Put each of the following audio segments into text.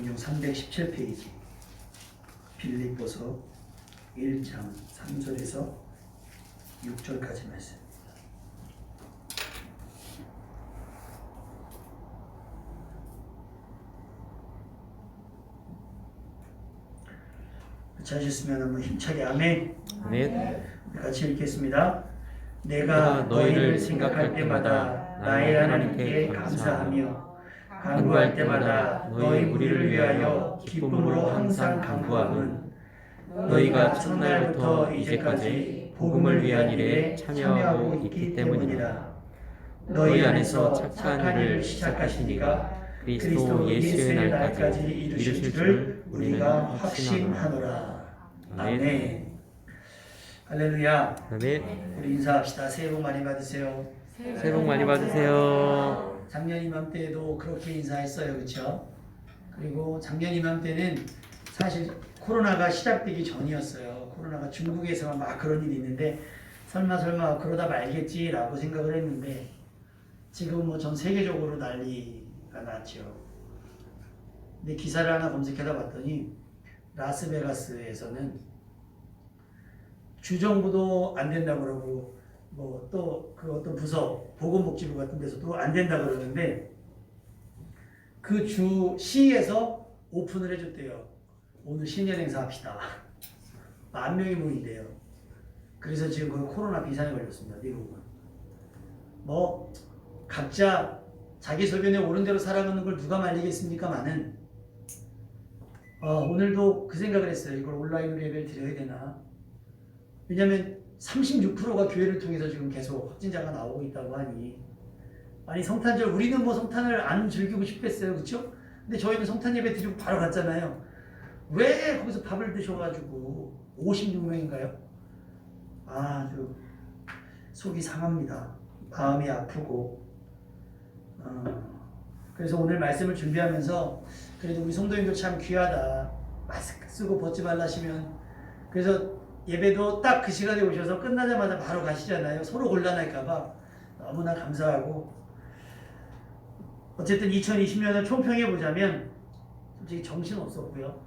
성경 317페이지 빌립보서 1장 3절에서 6절까지 말씀입니다. 찾으셨으면 한번 힘차게 아멘. 아멘. 같이 읽겠습니다. 내가 너희를 생각할 때마다 나의 하나님께 감사하며 간구할 때마다 너희 우리를 위하여 기쁨으로 항상 간구함은 너희가 첫날부터 이제까지 복음을 위한 일에 참여하고 있기 때문이라. 너희 안에서 착한 일을 시작하신 이가 그리스도 예수의 날까지 이루실 줄 우리가 확신하노라. 아멘. 할렐루야. 아멘. 우리 인사합시다. 새해 복 많이 받으세요. 새해 복 많이 받으세요. 작년 이맘때도 그렇게 인사했어요. 그렇죠? 그리고 작년 이맘때는 사실 코로나가 시작되기 전이었어요. 코로나가 중국에서만 막 그런 일이 있는데 설마 그러다 말겠지라고 생각을 했는데 지금 뭐 전 세계적으로 난리가 났죠. 근데 기사를 하나 검색해다 봤더니 라스베가스에서는 주정부도 안 된다고 그러고 뭐 또 그 어떤 부서 보건복지부 같은 데서도 안 된다 그러는데 그 주 시에서 오픈을 해줬대요. 오늘 신년 행사 합시다. 10,000명이 모인대요. 그래서 지금 거의 코로나 비상에 걸렸습니다. 미국은. 뭐 각자 자기 소견에 옳은 대로 살아가는 걸 누가 말리겠습니까마는 오늘도 그 생각을 했어요. 이걸 온라인으로 예배를 드려야 되나? 왜냐하면 36%가 교회를 통해서 지금 계속 확진자가 나오고 있다고 하니 아니 성탄절 우리는 뭐 성탄을 안 즐기고 싶겠어요. 그렇죠? 근데 저희는 성탄 예배 드리고 바로 갔잖아요. 왜 거기서 밥을 드셔가지고 56명인가요? 아주 속이 상합니다. 마음이 아프고 그래서 오늘 말씀을 준비하면서 그래도 우리 성도님들 참 귀하다. 마스크 쓰고 벗지 말라시면 그래서 예배도 딱 그 시간에 오셔서 끝나자마자 바로 가시잖아요. 서로 곤란할까봐 너무나 감사하고 어쨌든 2020년을 총평해보자면 솔직히 정신없었고요.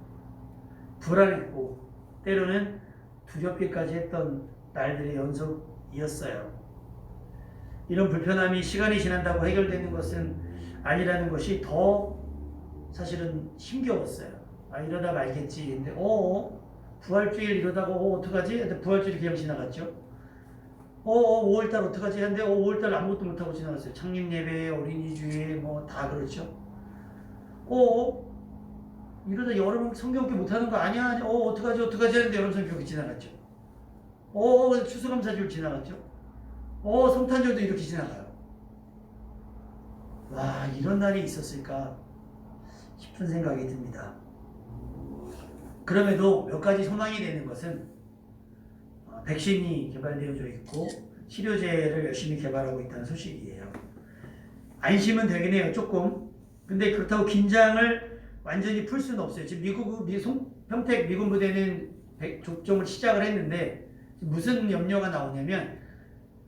불안했고 때로는 두렵기까지 했던 날들의 연속이었어요. 이런 불편함이 시간이 지난다고 해결되는 것은 아니라는 것이 더 사실은 힘겨웠어요. 이러다 말겠지. 근데 부활주일 이러다가 어떡하지? 근데 부활주일이 그냥 지나갔죠. 5월달 어떡하지? 근데 5월달 아무것도 못하고 지나갔어요. 창립예배, 어린이주일 뭐 다 그렇죠. 이러다 여름 성경교 못하는 거 아니야? 어떡하지 하는데 여름 성경교 지나갔죠. 추수감사절 지나갔죠. 성탄절도 이렇게 지나가요. 와, 이런 날이 있었을까 싶은 생각이 듭니다. 그럼에도 몇 가지 소망이 되는 것은 백신이 개발되어져 있고 치료제를 열심히 개발하고 있다는 소식이에요. 안심은 되긴 해요, 조금. 근데 그렇다고 긴장을 완전히 풀 수는 없어요. 지금 평택 미군 부대는 접종을 시작을 했는데 무슨 염려가 나오냐면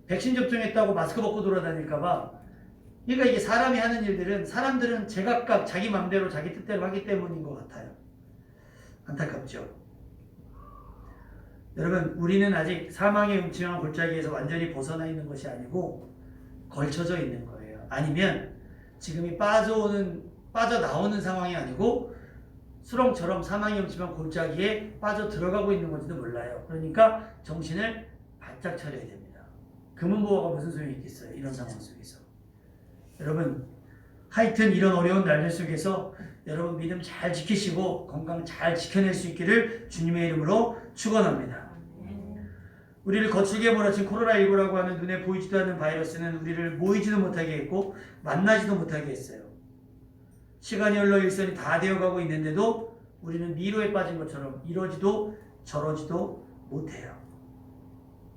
백신 접종했다고 마스크 벗고 돌아다닐까봐. 그러니까 이게 사람이 하는 일들은 사람들은 제각각 자기 마음대로 자기 뜻대로 하기 때문인 것 같아요. 안타깝죠. 여러분, 우리는 아직 사망의 음침한 골짜기에서 완전히 벗어나 있는 것이 아니고 걸쳐져 있는 거예요. 아니면 지금이 빠져나오는 상황이 아니고 수렁처럼 사망의 음침한 골짜기에 빠져 들어가고 있는 건지도 몰라요. 그러니까 정신을 바짝 차려야 됩니다. 금은보화가 무슨 소용이 있겠어요? 이런 상황 속에서. 여러분, 하여튼 이런 어려운 날들 속에서 여러분 믿음 잘 지키시고 건강 잘 지켜낼 수 있기를 주님의 이름으로 축원합니다. 우리를 거칠게 몰아친 코로나19라고 하는 눈에 보이지도 않는 바이러스는 우리를 모이지도 못하게 했고 만나지도 못하게 했어요. 시간이 흘러 일선이 다 되어가고 있는데도 우리는 미로에 빠진 것처럼 이러지도 저러지도 못해요.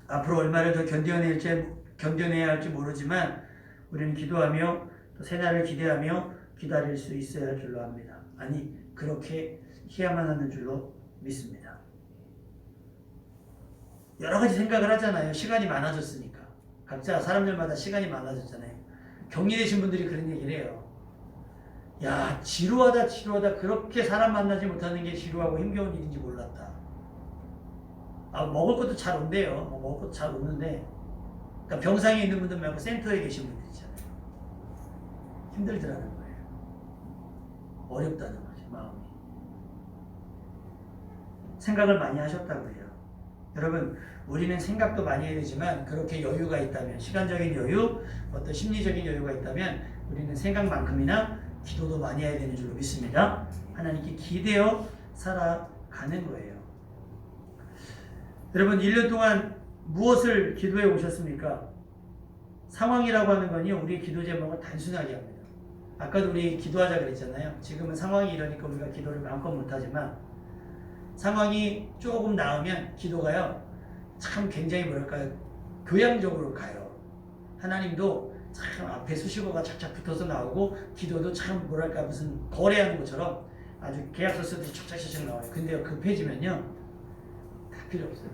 앞으로 얼마를 더 견뎌내야 할지 모르지만 우리는 기도하며 또 새날을 기대하며 기다릴 수 있어야 할 줄로 압니다. 아니, 그렇게 해야만 하는 줄로 믿습니다. 여러 가지 생각을 하잖아요. 시간이 많아졌으니까. 각자 사람들마다 시간이 많아졌잖아요. 격리되신 분들이 그런 얘기를 해요. 야, 지루하다. 그렇게 사람 만나지 못하는 게 지루하고 힘겨운 일인지 몰랐다. 아, 먹을 것도 잘 온대요. 먹을 것도 잘 오는데, 그러니까 병상에 있는 분들 말고 센터에 계신 분들 있잖아요. 힘들더라는 거예요. 어렵다는 거죠, 마음이. 생각을 많이 하셨다고 해요. 여러분, 우리는 생각도 많이 해야 되지만 그렇게 여유가 있다면, 시간적인 여유, 어떤 심리적인 여유가 있다면 우리는 생각만큼이나 기도도 많이 해야 되는 줄로 믿습니다. 하나님께 기대어 살아가는 거예요. 여러분, 1년 동안 무엇을 기도해 오셨습니까? 상황이라고 하는 건요, 우리의 기도 제목을 단순하게 합니다. 아까도 우리 기도하자 그랬잖아요. 지금은 상황이 이러니까 우리가 기도를 마음껏 못하지만, 상황이 조금 나으면 기도가요, 참 굉장히 뭐랄까요, 교양적으로 가요. 하나님도 참 앞에 수식어가 착착 붙어서 나오고, 기도도 참 뭐랄까 무슨 거래하는 것처럼 아주 계약서 쓰듯이 착착착착 나와요. 근데요, 급해지면요, 다 필요 없어요.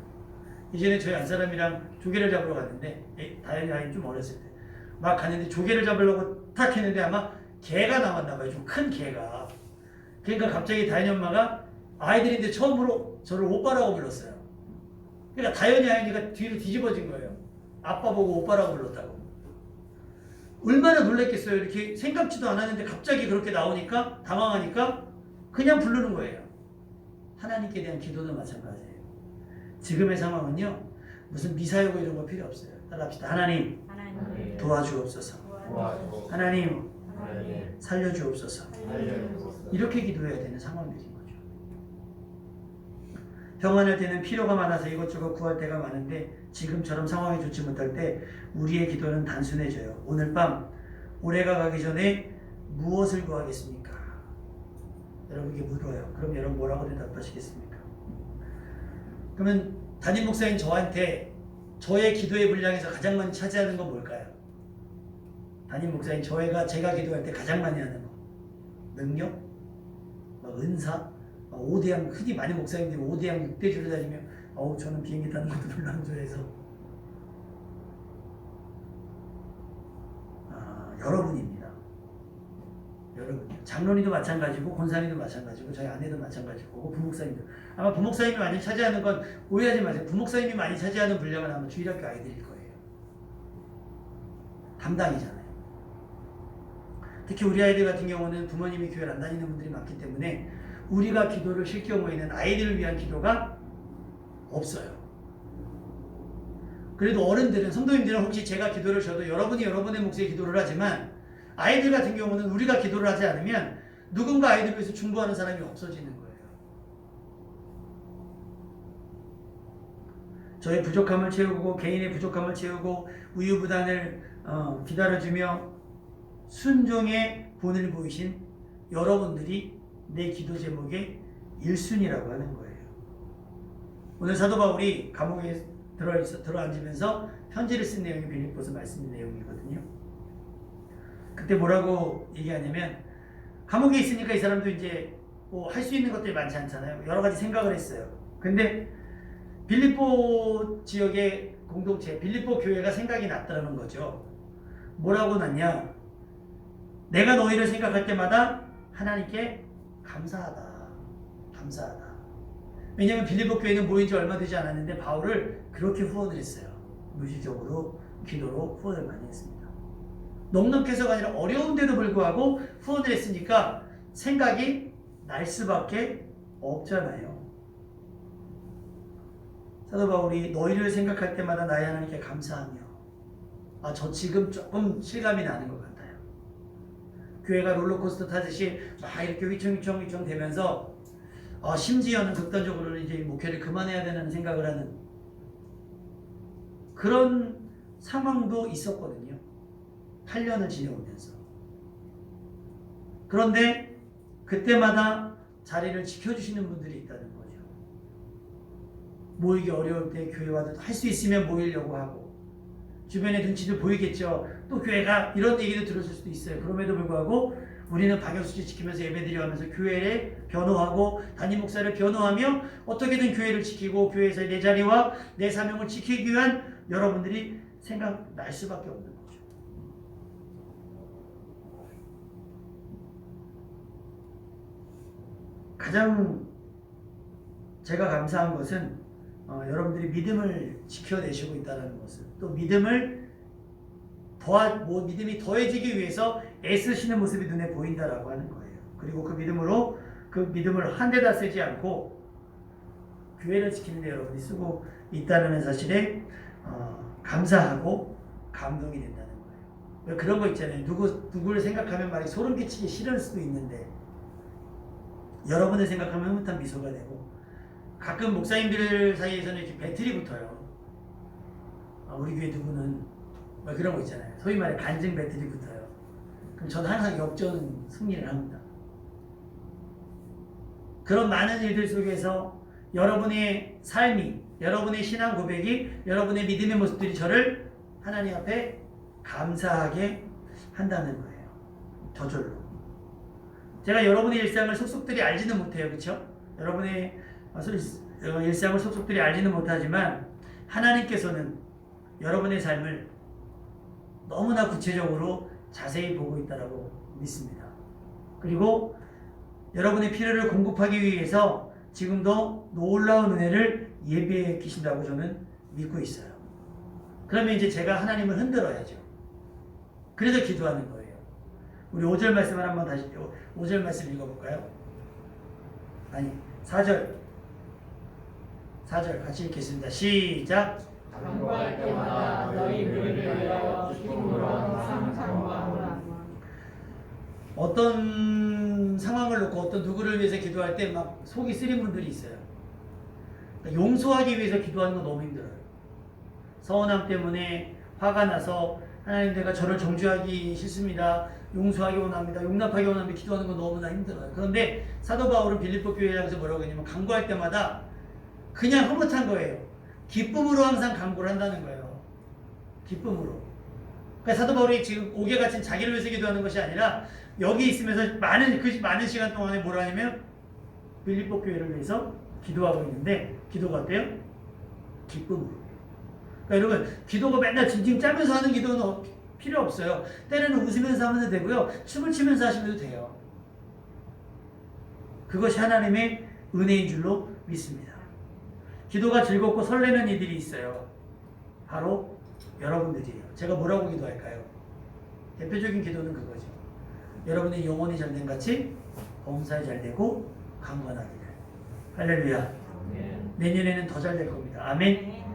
이전에 저희 안 사람이랑 조개를 잡으러 갔는데, 다현이 아이 좀 어렸을 때 막 갔는데 조개를 잡으려고 탁 했는데 아마 개가 나왔나 봐요. 좀 큰 개가. 그러니까 갑자기 다현이 엄마가 아이들인데 처음으로 저를 오빠라고 불렀어요. 그러니까 다현이 아이가 뒤로 뒤집어진 거예요. 아빠 보고 오빠라고 불렀다고. 얼마나 놀랬겠어요. 이렇게 생각지도 않았는데 갑자기 그렇게 나오니까 당황하니까 그냥 부르는 거예요. 하나님께 대한 기도도 마찬가지예요. 지금의 상황은요, 무슨 미사여고 이런 거 필요 없어요. 따라합시다. 하나님 도와주옵소서. 하나님 살려주옵소서. 이렇게 기도해야 되는 상황들인 거죠. 평안할 때는 필요가 많아서 이것저것 구할 때가 많은데, 지금처럼 상황이 좋지 못할 때 우리의 기도는 단순해져요. 오늘 밤 올해가 가기 전에 무엇을 구하겠습니까? 여러분에게 물어요. 그럼 여러분 뭐라고 대답하시겠습니까? 그러면 담임 목사인 저한테 저의 기도의 분량에서 가장 많이 차지하는 건 뭘까요? 담임 목사인 제가 기도할 때 가장 많이 하는 거, 능력, 은사, 5대양, 흔히 많은 목사님들이 5대양 6대주를 다니며, 저는 비행기 타는 것도 별로 안 좋아해서. 여러분입니다. 여러분, 장로님도 마찬가지고 권사님도 마찬가지고 저희 아내도 마찬가지고 부목사님도. 아마 부목사님이 많이 차지하는 건 오해하지 마세요. 부목사님이 많이 차지하는 분량은 아마 주일학교 아이들일 거예요. 담당이잖아요. 특히 우리 아이들 같은 경우는 부모님이 교회를 안 다니는 분들이 많기 때문에 우리가 기도를 쉴 경우에는 아이들을 위한 기도가 없어요. 그래도 어른들은, 성도님들은 혹시 제가 기도를 줘도 여러분이 여러분의 몫의 기도를 하지만, 아이들 같은 경우는 우리가 기도를 하지 않으면 누군가 아이들을 위해서 중보하는 사람이 없어지는 거예요. 저의 부족함을 채우고 개인의 부족함을 채우고 우유부단을 기다려주며 순종의 본을 보이신 여러분들이 내 기도 제목의 1순위라고 하는 거예요. 오늘 사도 바울이 감옥에 들어앉으면서 편지를 쓴 내용이 빌립보서 말씀 내용이거든요. 그때 뭐라고 얘기하냐면, 감옥에 있으니까 이 사람도 이제 뭐 할 수 있는 것들이 많지 않잖아요. 여러 가지 생각을 했어요. 근데 빌립보 지역의 공동체, 빌립보 교회가 생각이 났다는 거죠. 뭐라고 났냐? 내가 너희를 생각할 때마다 하나님께 감사하다. 왜냐하면 빌립보 교회는 모인 지 얼마 되지 않았는데 바울을 그렇게 후원을 했어요. 물질적으로, 기도로 후원을 많이 했습니다. 넉넉해서가 아니라 어려운데도 불구하고 후원을 했으니까 생각이 날 수밖에 없잖아요. 사도 바울이 너희를 생각할 때마다 나의 하나님께 감사하며, 저 지금 조금 실감이 나는 것 같아요. 교회가 롤러코스터 타듯이 막 이렇게 휘청휘청 되면서 심지어는 극단적으로는 이제 목회를 그만해야 되는 생각을 하는 그런 상황도 있었거든요. 8년을 지내오면서. 그런데 그때마다 자리를 지켜주시는 분들이 있다는 거죠. 모이기 어려울 때 교회 와도 할 수 있으면 모이려고 하고, 주변에 눈치도 보이겠죠. 또 교회가 이런 얘기도 들었을 수도 있어요. 그럼에도 불구하고 우리는 방역수칙 지키면서 예배드려가면서 교회를 변호하고 담임 목사를 변호하며 어떻게든 교회를 지키고 교회에서의 내 자리와 내 사명을 지키기 위한 여러분들이 생각날 수밖에 없는 거죠. 가장 제가 감사한 것은 여러분들이 믿음을 지켜내시고 있다는 것을, 또 믿음이 더해지기 위해서 애쓰시는 모습이 눈에 보인다라고 하는 거예요. 그리고 그 믿음을 한 대다 쓰지 않고 교회를 지키는 데 여러분이 쓰고 있다는 사실에 감사하고 감동이 된다는 거예요. 왜 그런 거 있잖아요. 누구를 생각하면 말이 소름 끼치기 싫을 수도 있는데 여러분을 생각하면 흐뭇한 미소가 되고, 가끔 목사님들 사이에서는 이렇게 배틀이 붙어요. 우리 교회 누구는 뭐 그런 거 있잖아요. 소위 말해 간증 배틀이 붙어요. 그럼 저는 항상 역전 승리를 합니다. 그런 많은 일들 속에서 여러분의 삶이, 여러분의 신앙 고백이, 여러분의 믿음의 모습들이 저를 하나님 앞에 감사하게 한다는 거예요. 저절로. 제가 여러분의 일상을 속속들이 알지는 못해요. 그렇죠? 여러분의 일상을 속속들이 알지는 못하지만 하나님께서는 여러분의 삶을 너무나 구체적으로 자세히 보고 있다고 믿습니다. 그리고 여러분의 필요를 공급하기 위해서 지금도 놀라운 은혜를 예비해 계신다고 저는 믿고 있어요. 그러면 이제 제가 하나님을 흔들어야죠. 그래서 기도하는 거예요. 우리 5절 말씀을 한번 다시 5절 말씀 읽어볼까요? 아니 4절 같이 읽겠습니다. 시작. 간구할 때마다 너희 물을 위하여 기쁨으로 항상 간구하노라. 어떤 상황을 놓고 어떤 누구를 위해서 기도할 때 막 속이 쓰린 분들이 있어요. 그러니까 용서하기 위해서 기도하는 건 너무 힘들어요. 서운함 때문에 화가 나서 하나님, 내가 저를 정죄하기 싫습니다. 용서하기 원합니다. 용납하기 원합니다. 기도하는 건 너무나 힘들어요. 그런데 사도 바울은 빌립보 교회에서 뭐라고 했냐면 간구할 때마다 그냥 흐뭇한 거예요. 기쁨으로 항상 간구를 한다는 거예요. 기쁨으로. 그러니까 사도 바울이 지금 옥에 갇힌 자기를 위해서 기도하는 것이 아니라 여기 있으면서 많은 시간 동안에 뭐라 하냐면 빌립보 교회를 위해서 기도하고 있는데, 기도가 어때요? 기쁨으로. 그러니까 여러분, 기도가 맨날 징징 짜면서 하는 기도는 필요 없어요. 때로는 웃으면서 하면 되고요. 춤을 추면서 하시면 돼요. 그것이 하나님의 은혜인 줄로 믿습니다. 기도가 즐겁고 설레는 이들이 있어요. 바로 여러분들이에요. 제가 뭐라고 기도할까요? 대표적인 기도는 그거죠. 여러분의 영혼이 잘된 같이 범사에 잘되고 강건하기를. 할렐루야. 내년에는 더 잘 될 겁니다. 아멘.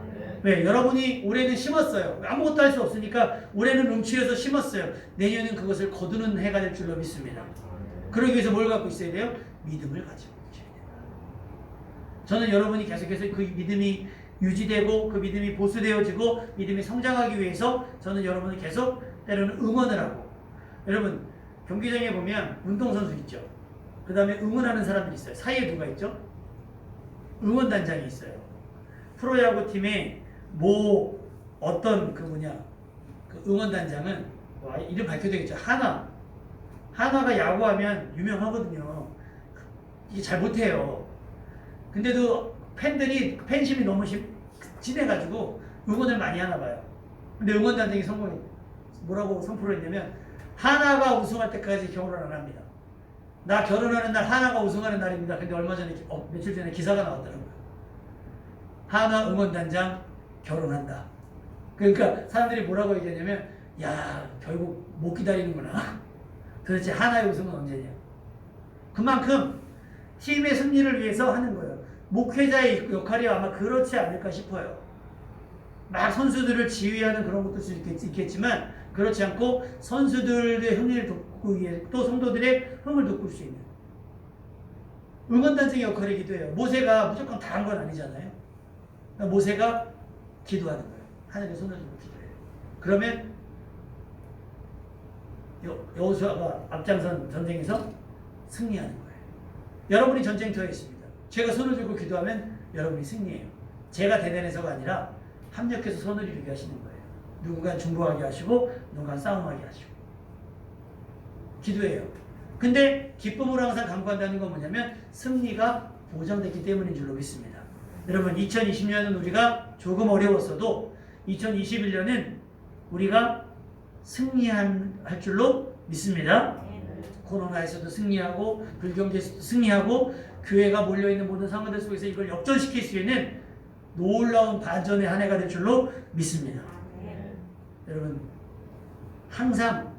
왜? 여러분이 올해는 심었어요. 아무것도 할 수 없으니까 올해는 움츠려서 심었어요. 내년은 그것을 거두는 해가 될 줄로 믿습니다. 그러기 위해서 뭘 갖고 있어야 돼요? 믿음을 가지고 있어야 된다. 저는 여러분이 계속해서 그 믿음이 유지되고 그 믿음이 보수되어지고 믿음이 성장하기 위해서 저는 여러분을 계속 때로는 응원을 하고, 여러분 경기장에 보면 운동선수 있죠. 그 다음에 응원하는 사람들이 있어요. 사이에 누가 있죠? 응원단장이 있어요. 프로야구팀에 어떤 그 응원단장은 이름 밝혀도 되겠죠. 하나가 야구하면 유명하거든요. 이게 잘 못해요. 근데도 팬심이 너무 진해가지고 응원을 많이 하나 봐요. 근데 응원단장이 뭐라고 선포를 했냐면, 하나가 우승할 때까지 결혼을 안 합니다. 나 결혼하는 날 하나가 우승하는 날입니다. 근데 며칠 전에 기사가 나왔더라고요. 하나 응원단장 결혼한다. 그러니까 사람들이 뭐라고 얘기하냐면, 야, 결국 못 기다리는구나. 도대체 하나의 우승은 언제냐. 그만큼 팀의 승리를 위해서 하는 거예요. 목회자의 역할이 아마 그렇지 않을까 싶어요. 막 선수들을 지휘하는 그런 것도 있겠지만, 그렇지 않고 선수들의 흥미를 돋구기 위해 또 성도들의 흥을 돋굴 수 있는 응원단장의 역할이기도 해요. 모세가 무조건 다 한 건 아니잖아요. 그러니까 모세가 기도하는 거예요. 하늘에 손을 들고 기도해요. 그러면 여호수아가 앞장선 전쟁에서 승리하는 거예요. 여러분이 전쟁터에 있습니다. 제가 손을 들고 기도하면 여러분이 승리해요. 제가 대단해서가 아니라 합력해서 손을 이루게 하시는 거예요. 누군가 중보하게 하시고 누군가 싸움하게 하시고. 기도해요. 근데 기쁨으로 항상 간구한다는 건 뭐냐면 승리가 보장됐기 때문인 줄로 믿습니다. 여러분, 2020년은 우리가 조금 어려웠어도 2021년은 우리가 승리할 줄로 믿습니다. 코로나에서도 승리하고 불경제에서도 승리하고 교회가 몰려있는 모든 상황들 속에서 이걸 역전시킬 수 있는 놀라운 반전의 한 해가 될 줄로 믿습니다. 여러분 항상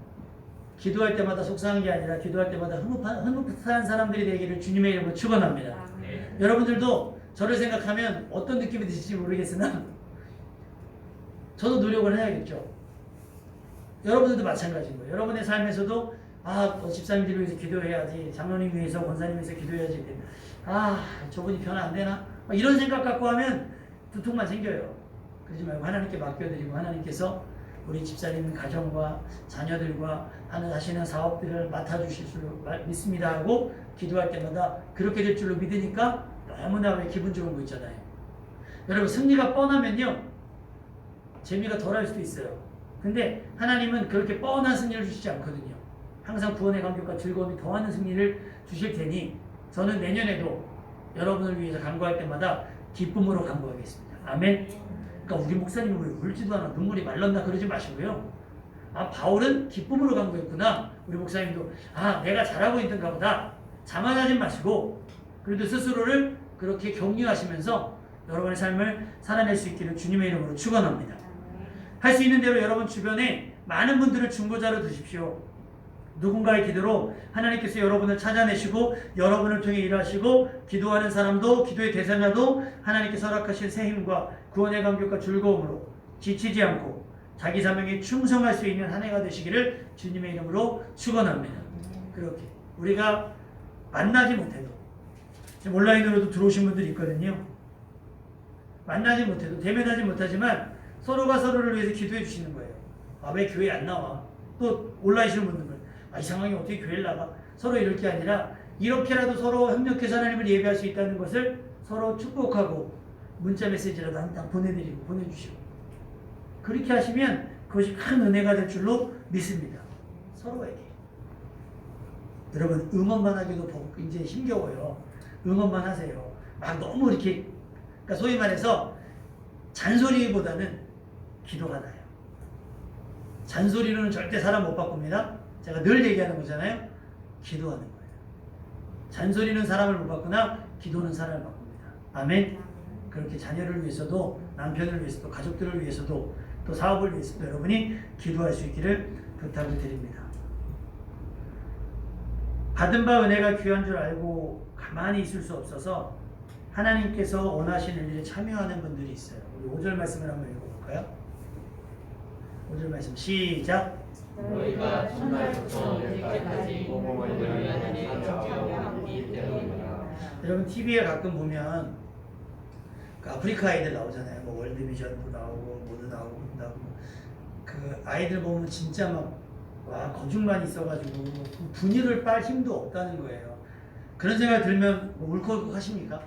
기도할 때마다 속상한 게 아니라 기도할 때마다 흐뭇한 사람들이 되기를 주님의 이름으로 축원합니다. 여러분들도 저를 생각하면 어떤 느낌이 드실지 모르겠으나 저도 노력을 해야겠죠. 여러분들도 마찬가지인 거예요. 여러분의 삶에서도 집사님들 위해서 기도해야지, 장로님 위해서, 권사님 위해서 기도해야지. 저분이 변화 안 되나? 이런 생각 갖고 하면 두통만 생겨요. 그러지 말고 하나님께 맡겨드리고 하나님께서 우리 집사님 가정과 자녀들과 하시는 사업들을 맡아주실 줄로 믿습니다 하고 기도할 때마다 그렇게 될 줄로 믿으니까 너무나 왜 기분 좋은 거 있잖아요. 여러분 승리가 뻔하면요 재미가 덜할 수도 있어요. 근데 하나님은 그렇게 뻔한 승리를 주시지 않거든요. 항상 구원의 감격과 즐거움이 더하는 승리를 주실 테니 저는 내년에도 여러분을 위해서 간구할 때마다 기쁨으로 간구하겠습니다. 아멘. 그러니까 우리 목사님은 왜 울지도 않아 눈물이 말랐나 그러지 마시고요. 바울은 기쁨으로 간구했구나. 우리 목사님도 내가 잘하고 있는가 보다 자만하지 마시고 그래도 스스로를 그렇게 격려하시면서 여러분의 삶을 살아낼 수 있기를 주님의 이름으로 축원합니다. 할 수 있는 대로 여러분 주변에 많은 분들을 중보자로 두십시오. 누군가의 기도로 하나님께서 여러분을 찾아내시고 여러분을 통해 일하시고 기도하는 사람도 기도의 대상자도 하나님께서 허락하신 새 힘과 구원의 감격과 즐거움으로 지치지 않고 자기 사명에 충성할 수 있는 한 해가 되시기를 주님의 이름으로 축원합니다. 그렇게 우리가 만나지 못해도 지금 온라인으로도 들어오신 분들이 있거든요. 만나지 못해도 대면하지 못하지만 서로가 서로를 위해서 기도해 주시는 거예요. 왜 교회 안 나와? 또 온라인이시는 분들은 이 상황이 어떻게 교회를 나가? 서로 이럴 게 아니라 이렇게라도 서로 협력해서 하나님을 예배할 수 있다는 것을 서로 축복하고 문자 메시지라도 항상 보내드리고 보내주시고 그렇게 하시면 그것이 큰 은혜가 될 줄로 믿습니다. 서로에게. 여러분 응원만 하기도 이제 힘겨워요. 응원만 하세요. 너무 이렇게 그러니까 소위 말해서 잔소리보다는 기도가 나요. 잔소리로는 절대 사람 못 바꿉니다. 제가 늘 얘기하는 거잖아요. 기도하는 거예요. 잔소리는 사람을 못 바꾸나 기도는 사람을 바꿉니다. 아멘. 그렇게 자녀를 위해서도 남편을 위해서도 가족들을 위해서도 또 사업을 위해서도 여러분이 기도할 수 있기를 부탁을 드립니다. 받은 바 은혜가 귀한 줄 알고 가만히 있을 수 없어서 하나님께서 원하시는 일에 참여하는 분들이 있어요. 우리 5절 말씀을 한번 읽어볼까요? 5절 말씀 시작. 너희가 첫날부터 이제까지 복음을 위하여 참여하고 있기 때문이다. 여러분 TV에 가끔 보면 그 아프리카 아이들 나오잖아요. 뭐 월드비전도 나오고 모두 나오고 그 아이들 보면 진짜 거죽만 있어가지고 분유를 빨 힘도 없다는 거예요. 그런 생각 들면 울컥 하십니까?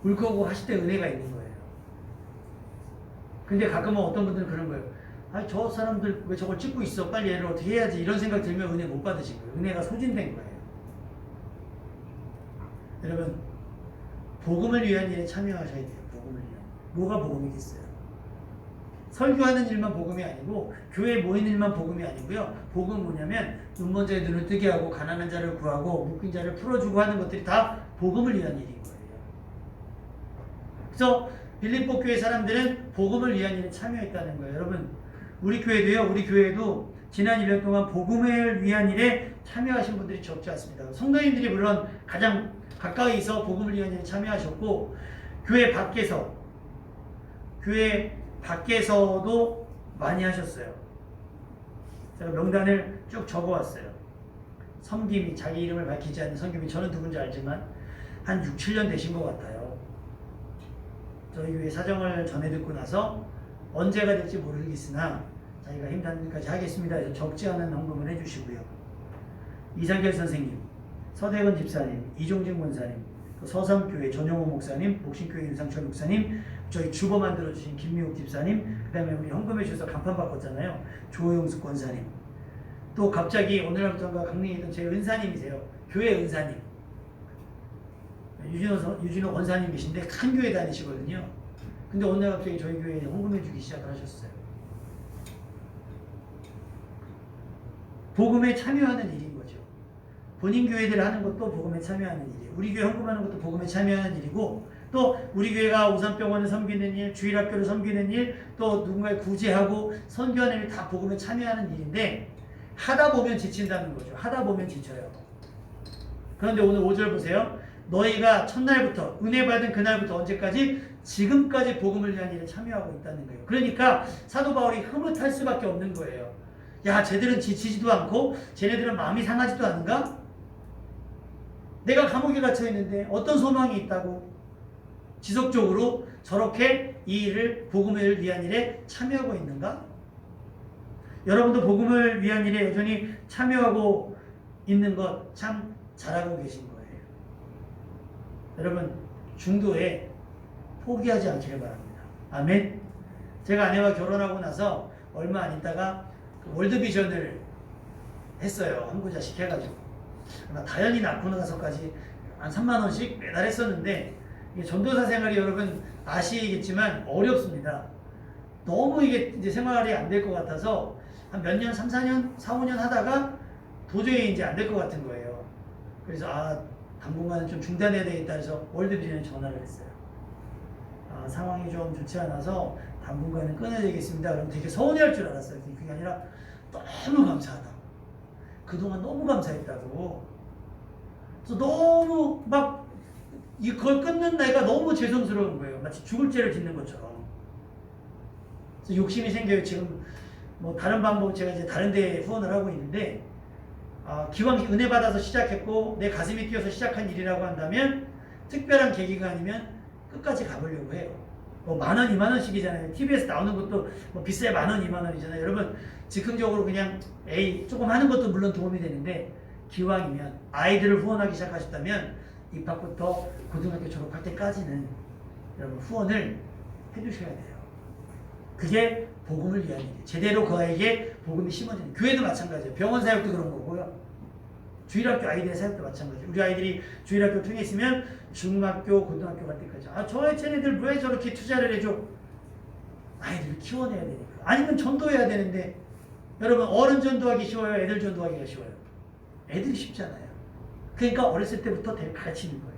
울컥 하실 때 은혜가 있는 거예요. 근데 가끔은 어떤 분들은 그런 거예요. 저 사람들 왜 저걸 찍고 있어? 빨리 얘를 어떻게 해야지? 이런 생각 들면 은혜 못 받으신 거예요. 은혜가 소진된 거예요. 여러분 복음을 위한 일에 참여하셔야 돼요. 복음을 위한. 뭐가 복음이겠어요? 설교하는 일만 복음이 아니고 교회에 모이는 일만 복음이 아니고요. 복음은 뭐냐면 눈먼 자의 눈을 뜨게 하고 가난한 자를 구하고 묶인 자를 풀어주고 하는 것들이 다 복음을 위한 일인 거예요. 그래서 빌립보 교회 사람들은 복음을 위한 일에 참여했다는 거예요. 여러분 우리 교회도요. 우리 교회도 지난 1년 동안 복음을 위한 일에 참여하신 분들이 적지 않습니다. 성도님들이 물론 가장 가까이서 복음을 위한 일에 참여하셨고 교회 밖에서도 많이 하셨어요. 제가 명단을 쭉 적어왔어요. 섬김이 자기 이름을 밝히지 않는 섬김이 저는 누군지 알지만 한 6, 7년 되신 것 같아요. 저희 교회 사정을 전해 듣고 나서 언제가 될지 모르겠으나 자기가 힘 닿는 데까지 하겠습니다 해서 적지 않은 헌금을 해주시고요. 이상결 선생님, 서대건 집사님, 이종진 권사님, 또 서삼교회 전용호 목사님, 복신교회 윤상철 목사님, 저희 주보 만들어주신 김미옥 집사님, 그 다음에 우리 헌금해 주셔서 간판 바꿨잖아요. 조용숙 권사님, 또 갑자기 오늘부터가 강릉에 있던 제 은사님이세요. 교회 은사님. 유진호 권사님이신데 큰 교회 다니시거든요. 근데 어느 날 갑자기 저희 교회에 헌금해 주기 시작을 하셨어요. 복음에 참여하는 일입니다. 본인 교회들 하는 것도 복음에 참여하는 일이에요. 우리 교회 헌금하는 것도 복음에 참여하는 일이고, 또 우리 교회가 오산병원을 섬기는 일, 주일학교를 섬기는 일, 또 누군가를 구제하고 선교하는 일 다 복음에 참여하는 일인데, 하다 보면 지친다는 거죠. 하다 보면 지쳐요. 그런데 오늘 5절 보세요. 너희가 첫날부터 은혜 받은 그날부터 언제까지? 지금까지 복음을 위한 일에 참여하고 있다는 거예요. 그러니까 사도 바울이 흐뭇할 수밖에 없는 거예요. 야, 쟤들은 지치지도 않고 쟤네들은 마음이 상하지도 않은가? 내가 감옥에 갇혀 있는데 어떤 소망이 있다고 지속적으로 저렇게 이 일을 복음을 위한 일에 참여하고 있는가? 여러분도 복음을 위한 일에 여전히 참여하고 있는 것 참 잘하고 계신 거예요. 여러분, 중도에 포기하지 않기를 바랍니다. 아멘. 제가 아내와 결혼하고 나서 얼마 안 있다가 그 월드비전을 했어요. 한 구자씩 해가지고. 다현이 낳고 나서까지 한 3만 원씩 매달 했었는데, 이게 전도사 생활이 여러분 아시겠지만 어렵습니다. 너무 이게 이제 생활이 안 될 것 같아서 한 몇 년, 3, 4년, 4, 5년 하다가 도저히 이제 안 될 것 같은 거예요. 그래서 당분간은 좀 중단해야 되겠다 해서 월드비전에 전화를 했어요. 상황이 좀 좋지 않아서 당분간은 끊어야 되겠습니다. 그럼 되게 서운해할 줄 알았어요. 그게 아니라 너무 감사하다고. 그동안 너무 감사했다고. 그래서 너무 막 이걸 끊는 내가 너무 죄송스러운 거예요. 마치 죽을 죄를 짓는 것처럼. 그래서 욕심이 생겨요. 지금 뭐 다른 방법 제가 이제 다른 데 후원을 하고 있는데, 기왕 은혜 받아서 시작했고 내 가슴이 뛰어서 시작한 일이라고 한다면 특별한 계기가 아니면 끝까지 가보려고 해요. 뭐 10,000원, 20,000원씩이잖아요. TV에서 나오는 것도 뭐 비싸야 10,000원, 20,000원이잖아요. 여러분, 즉흥적으로 그냥 조금 하는 것도 물론 도움이 되는데, 기왕이면 아이들을 후원하기 시작하셨다면 입학부터 고등학교 졸업할 때까지는 여러분 후원을 해주셔야 돼요. 그게 복음을 위한 일이에요. 제대로 그 아이에게 복음이 심어지는. 교회도 마찬가지예요. 병원 사역도 그런 거고요. 주일학교 아이들의 사역도 마찬가지예요. 우리 아이들이 주일학교 통해 있으면 중학교, 고등학교 갈 때까지 쟤네들 왜 저렇게 투자를 해줘? 아이들을 키워내야 되니까. 아니면 전도해야 되는데, 여러분, 어른 전도하기 쉬워요? 애들 전도하기가 쉬워요? 애들이 쉽잖아요. 그러니까 어렸을 때부터 가르치는 거예요.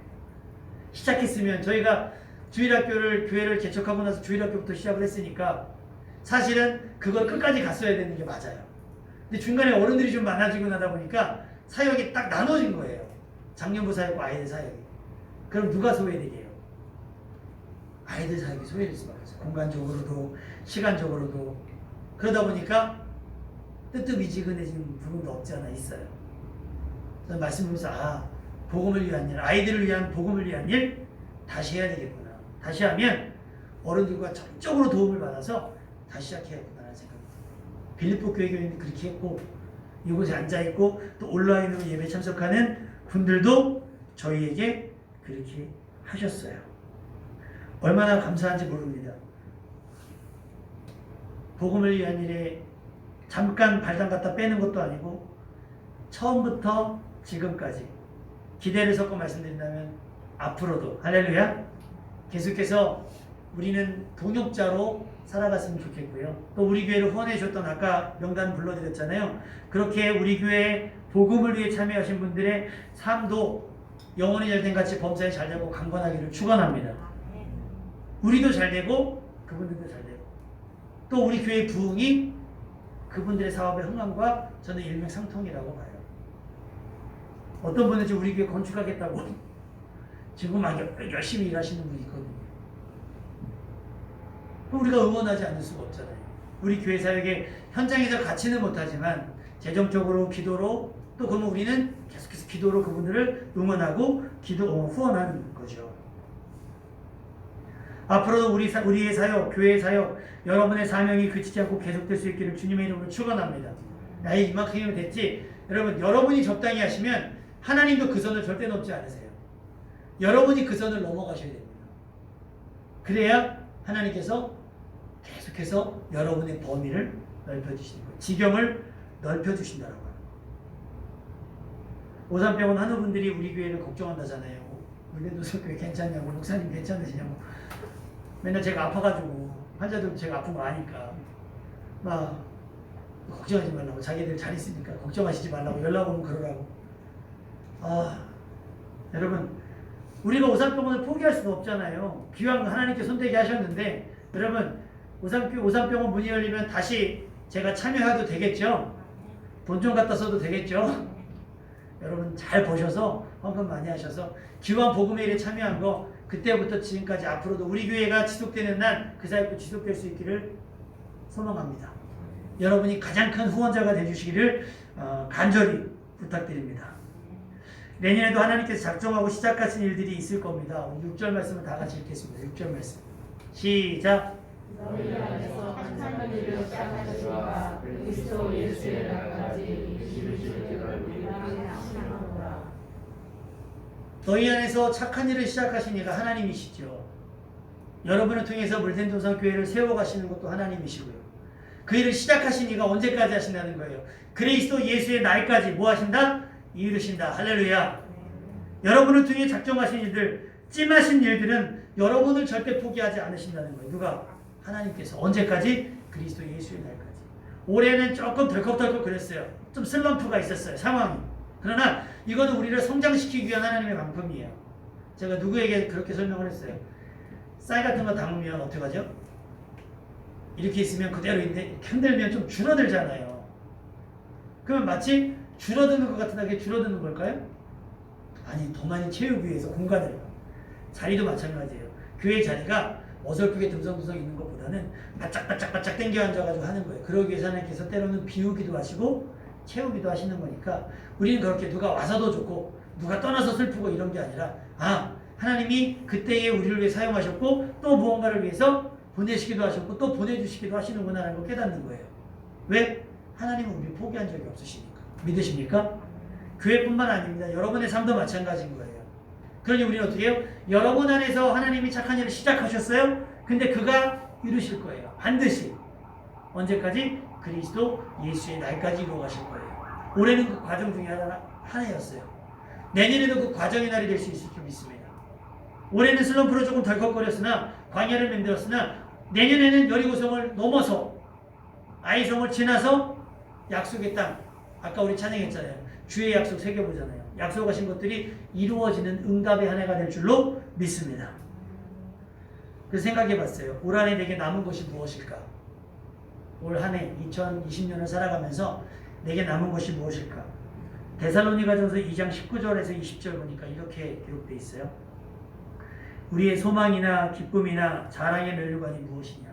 시작했으면 저희가 교회를 개척하고 나서 주일학교부터 시작을 했으니까 사실은 그걸 끝까지 갔어야 되는 게 맞아요. 근데 중간에 어른들이 좀 많아지고 나다 보니까 사역이 딱 나눠진 거예요. 장년부 사역과 아이들 사역이. 그럼 누가 소외되게 해요? 아이들 사역이 소외될 수밖에 없어요. 공간적으로도 시간적으로도. 그러다 보니까 뜨뜻미지근해진 부분도 없지 않아 있어요. 그래서 말씀드리면서 복음을 위한 일, 아이들을 위한 복음을 위한 일 다시 해야 되겠구나. 다시 하면 어른들과 전적으로 도움을 받아서 다시 시작해야겠구나 생각입니다. 빌립보 교회 교인도 그렇게 했고, 이곳에 앉아있고 또 온라인으로 예배 참석하는 분들도 저희에게 그렇게 하셨어요. 얼마나 감사한지 모릅니다. 복음을 위한 일에 잠깐 발당 갖다 빼는 것도 아니고 처음부터 지금까지 기대를 섞어 말씀드린다면 앞으로도 할렐루야 계속해서 우리는 동역자로 살아갔으면 좋겠고요. 또 우리 교회를 후원해 주셨던 아까 명단 불러드렸잖아요. 그렇게 우리 교회 복음을 위해 참여하신 분들의 삶도 영혼이 잘된 같이 범사에 잘되고 강건하기를 축원합니다. 우리도 잘되고 그분들도 잘되고 또 우리 교회의 부흥이 그분들의 사업의 흥황과 저는 일맥상통이라고 봐요. 어떤 분은 지금 우리 교회 건축하겠다고 지금 막 열심히 일하시는 분이 있거든요. 우리가 응원하지 않을 수가 없잖아요. 우리 교회 사역에 현장에서 같이는 못하지만 재정적으로 기도로 또 그러면 우리는 계속해서 기도로 그분들을 응원하고 후원하는 거죠. 앞으로도 우리의 사역, 교회의 사역, 여러분의 사명이 그치지 않고 계속될 수 있기를 주님의 이름으로 축원합니다. 나이 이만큼이면 됐지. 여러분, 여러분이 적당히 하시면 하나님도 그 선을 절대 넘지 않으세요. 여러분이 그 선을 넘어가셔야 됩니다. 그래야 하나님께서 계속해서 여러분의 범위를 넓혀주시는 거예요. 지경을 넓혀주신다고 합니다. 오산병원 한우분들이 우리 교회를 걱정한다잖아요. 물레도서 교회 괜찮냐고, 목사님 괜찮으시냐고. 맨날 제가 아파가지고 환자들 제가 아픈 거 아니까 막 걱정하지 말라고, 자기들 잘 있으니까 걱정하시지 말라고 연락 오면 그러라고. 여러분 우리가 오산병원을 포기할 수는 없잖아요. 기왕 하나님께 손대게 하셨는데 여러분 오산병원 문이 열리면 다시 제가 참여해도 되겠죠? 돈 좀 갖다 써도 되겠죠? 여러분 잘 보셔서 헌금 많이 하셔서 기왕 복음의 일에 참여한 거 그때부터 지금까지 앞으로도 우리 교회가 지속되는 날 그 사이도 지속될 수 있기를 소망합니다. 여러분이 가장 큰 후원자가 되주시기를 간절히 부탁드립니다. 내년에도 하나님께서 작정하고 시작하신 일들이 있을 겁니다. 6절 말씀을 다 같이 읽겠습니다. 6절 말씀 시작. 너희 안에서 착한 일을 시작하시니가 그리스도 예수의 날까지 이루시기를 우리가 확신하노라. 너희 안에서 착한 일을 시작하시니가 하나님이시죠. 여러분을 통해서 물된 도성 교회를 세워가시는 것도 하나님이시고요. 그 일을 시작하신 이가 언제까지 하신다는 거예요? 그리스도 예수의 날까지 뭐 하신다? 이루신다. 할렐루야. 여러분을 통해 작정하신 일들, 찜하신 일들은 여러분을 절대 포기하지 않으신다는 거예요. 누가? 하나님께서. 언제까지? 그리스도 예수의 날까지. 올해는 조금 덜컥덜컥 그랬어요. 좀 슬럼프가 있었어요. 상황이. 그러나 이거는 우리를 성장시키기 위한 하나님의 방법이에요. 제가 누구에게 그렇게 설명을 했어요. 쌀 같은 거 담으면 어떻게 하죠? 이렇게 있으면 그대로 있는데 흔들면 좀 줄어들잖아요. 그러면 마치 줄어드는 것 같은 게 줄어드는 걸까요? 아니, 더 많이 채우기 위해서 공간을. 자리도 마찬가지예요. 교회 자리가 어설프게 듬성듬성 있는 것보다는 바짝바짝 당겨 앉아가지고 하는 거예요. 그러기 위해서 하나님께서 때로는 비우기도 하시고 채우기도 하시는 거니까 우리는 그렇게 누가 와서도 좋고 누가 떠나서 슬프고 이런 게 아니라 하나님이 그때에 우리를 위해 사용하셨고 또 무언가를 위해서 보내시기도 하셨고 또 보내주시기도 하시는구나 라는 걸 깨닫는 거예요. 왜? 하나님은 우리를 포기한 적이 없으시니까. 믿으십니까? 교회뿐만 아닙니다. 여러분의 삶도 마찬가지인 거예요. 그러니 우리는 어떻게 해요? 여러분 안에서 하나님이 착한 일을 시작하셨어요? 근데 그가 이루실 거예요. 반드시. 언제까지? 그리스도 예수의 날까지 이루어 가실 거예요. 올해는 그 과정 중에 하나였어요. 내년에도 그 과정의 날이 될 수 있을 줄 믿습니다. 올해는 슬럼프로 조금 덜컥거렸으나 광야를 만들었으나 내년에는 여리고성을 넘어서 아이성을 지나서 약속의 땅, 아까 우리 찬양했잖아요. 주의 약속 새겨보잖아요. 약속하신 것들이 이루어지는 응답의 한 해가 될 줄로 믿습니다. 그래서 생각해봤어요. 올 한 해 내게 남은 것이 무엇일까? 올 한 해 2020년을 살아가면서 내게 남은 것이 무엇일까? 데살로니가전서 2장 19절에서 20절 보니까 이렇게 기록되어 있어요. 우리의 소망이나 기쁨이나 자랑의 면류관이 무엇이냐?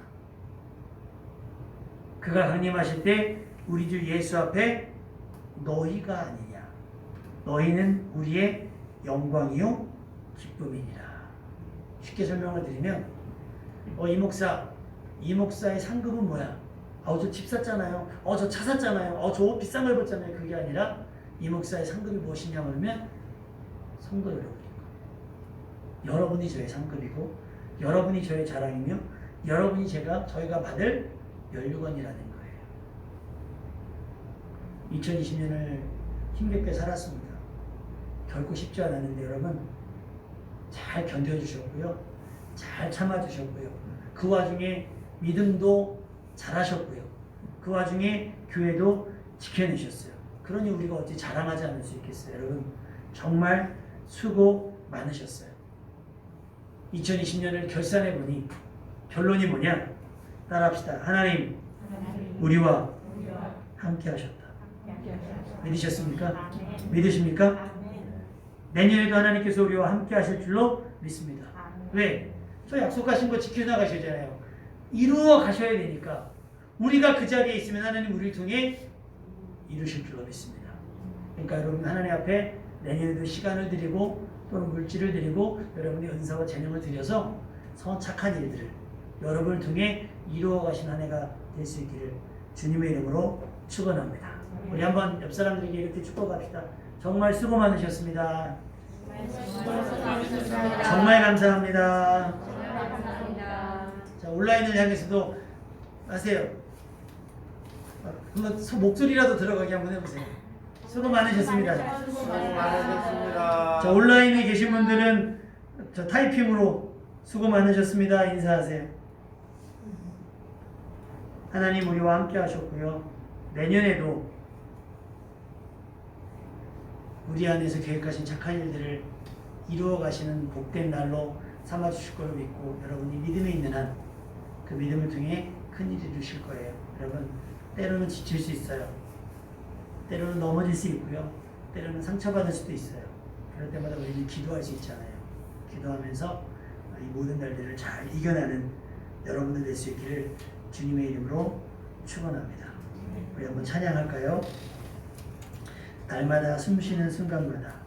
그가 강림하실 때 우리 주 예수 앞에 너희가 아니냐? 너희는 우리의 영광이요 기쁨이니라. 쉽게 설명을 드리면 이 목사의 상급은 뭐야? 저 집 샀잖아요. 저 차 샀잖아요. 저 옷 비싼 걸 입었잖아요. 그게 아니라 이 목사의 상급이 무엇이냐고 하면 성도 여러분인 거예요. 여러분이 저의 상급이고 여러분이 저의 자랑이며 여러분이 저희가 받을 면류관이라는 거예요. 2020년을 힘겹게 살았습니다. 결코 쉽지 않았는데 여러분 잘 견뎌주셨고요. 잘 참아주셨고요. 그 와중에 믿음도 잘하셨고요. 그 와중에 교회도 지켜내셨어요. 그러니 우리가 어찌 자랑하지 않을 수 있겠어요. 여러분 정말 수고 많으셨어요. 2020년을 결산해보니 결론이 뭐냐? 따라합시다. 하나님 우리와 함께 하셨다. 믿으셨습니까? 믿으십니까? 내년에도 하나님께서 우리와 함께 하실 줄로 믿습니다. 왜? 저 약속하신 거 지켜나가시잖아요. 이루어 가셔야 되니까 우리가 그 자리에 있으면 하나님 우리를 통해 이루실 줄로 믿습니다. 그러니까 여러분 하나님 앞에 내년에도 시간을 드리고 또는 물질을 드리고 여러분의 은사와 재능을 드려서 선착한 일들을 여러분을 통해 이루어 가신 한 해가 될 수 있기를 주님의 이름으로 축원합니다. 우리 한번 옆 사람들에게 이렇게 축복합시다. 정말 수고 많으셨습니다. 정말 감사합니다. 자, 온라인을 향해서도 하세요. 한번 목소리라도 들어가게 한번 해보세요. 수고 많으셨습니다. 수고 많으셨습니다. 자, 온라인에 계신 분들은 저 타이핑으로 수고 많으셨습니다. 인사하세요. 하나님 우리와 함께 하셨고요. 내년에도 우리 안에서 계획하신 착한 일들을 이루어 가시는 복된 날로 삼아 주실 거로 믿고 여러분이 믿음에 있는 한 그 믿음을 통해 큰 일을 이루실 거예요. 여러분 때로는 지칠 수 있어요. 때로는 넘어질 수 있고요. 때로는 상처받을 수도 있어요. 그럴 때마다 우리는 기도할 수 있잖아요. 기도하면서 이 모든 날들을 잘 이겨내는 여러분들 될 수 있기를 주님의 이름으로 축원합니다. 우리 한번 찬양할까요? 날마다 숨쉬는 순간마다